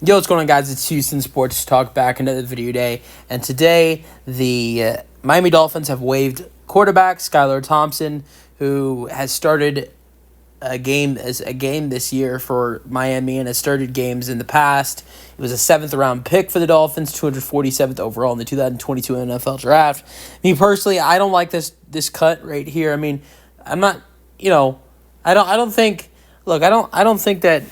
Yo, what's going on, guys? It's Houston Sports Talk, back another video day. And today, the Miami Dolphins have waived quarterback Skylar Thompson, who has started a game this year for Miami and has started games in the past. He was a 7th-round pick for the Dolphins, 247th overall in the 2022 NFL Draft. Me personally, I don't like this cut right here. I mean, I'm not, I don't think that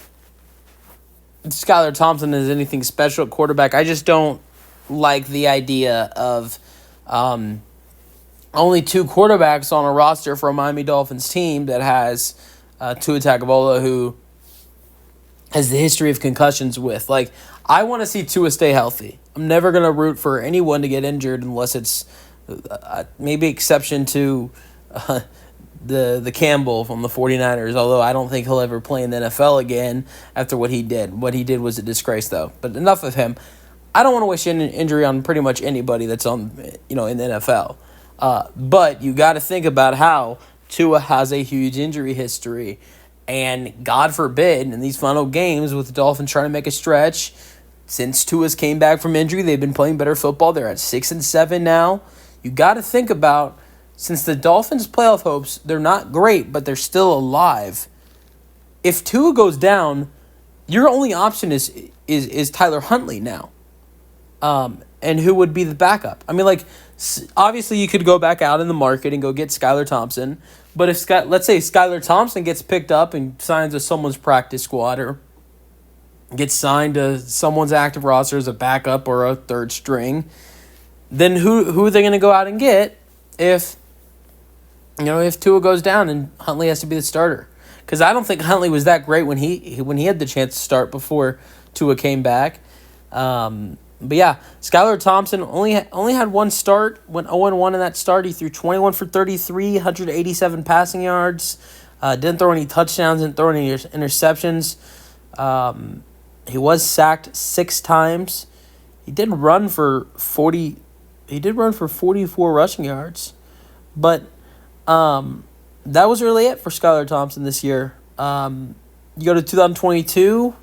Skylar Thompson is anything special at quarterback. I just don't like the idea of only 2 quarterbacks on a roster for a Miami Dolphins team that has Tua Tagovailoa, who has the history of concussions with. Like, I want to see Tua stay healthy. I'm never going to root for anyone to get injured unless it's maybe exception to the Campbell from the 49ers, although I don't think he'll ever play in the NFL again after what he did. What he did was a disgrace, though. But enough of him. I don't want to wish an injury on pretty much anybody that's on, in the NFL. But you got to think about how Tua has a huge injury history, and God forbid, in these final games with the Dolphins trying to make a stretch, since Tua's came back from injury, they've been playing better football. They're at 6-7 now. You got to think about, since the Dolphins' playoff hopes, they're not great, but they're still alive. If Tua goes down, your only option is Tyler Huntley now. And who would be the backup? I mean, obviously you could go back out in the market and go get Skylar Thompson, but let's say Skylar Thompson gets picked up and signs with someone's practice squad or gets signed to someone's active roster as a backup or a third string, then who are they going to go out and get if Tua goes down and Huntley has to be the starter? Because I don't think Huntley was that great when he had the chance to start before Tua came back. But yeah, Skylar Thompson only had one start, went 0-1 in that start. He threw 21 for 33, 187 passing yards. Didn't throw any touchdowns, didn't throw any interceptions. He was sacked 6 times. He did run for 44 rushing yards, but that was really it for Skylar Thompson this year. You go to 2022,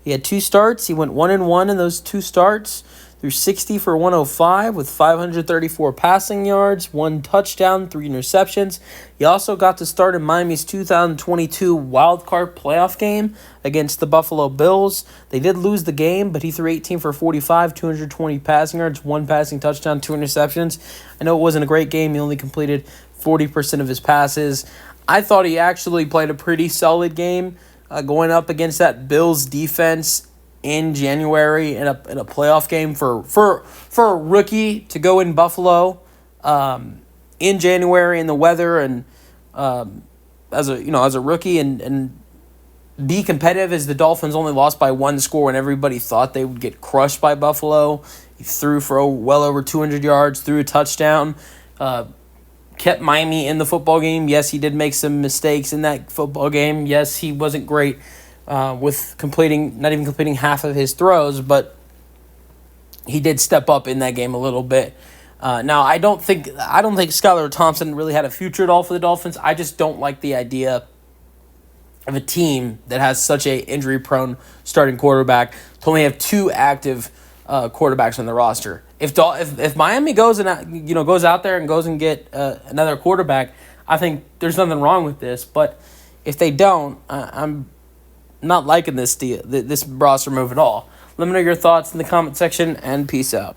he had 2 starts. He went 1-1 in those 2 starts, threw 60 for 105 with 534 passing yards, 1 touchdown, 3 interceptions. He also got to start in Miami's 2022 wildcard playoff game against the Buffalo Bills. They did lose the game, but he threw 18 for 45, 220 passing yards, 1 passing touchdown, 2 interceptions. I know it wasn't a great game. He only completed 40% of his passes. I thought he actually played a pretty solid game going up against that Bills defense in January in a playoff game for a rookie to go in Buffalo in January in the weather and as a rookie and be competitive, as the Dolphins only lost by 1 score when everybody thought they would get crushed by Buffalo. He threw for well over 200 yards, threw a touchdown, kept Miami in the football game. Yes, he did make some mistakes in that football game. Yes, he wasn't great with not even completing half of his throws, but he did step up in that game a little bit. Now, I don't think Skylar Thompson really had a future at all for the Dolphins. I just don't like the idea of a team that has such a injury-prone starting quarterback to only have 2 active quarterbacks on the roster. If Miami goes out there and goes and get another quarterback, I think there's nothing wrong with this. But if they don't, I'm not liking this roster move at all. Let me know your thoughts in the comment section, and peace out.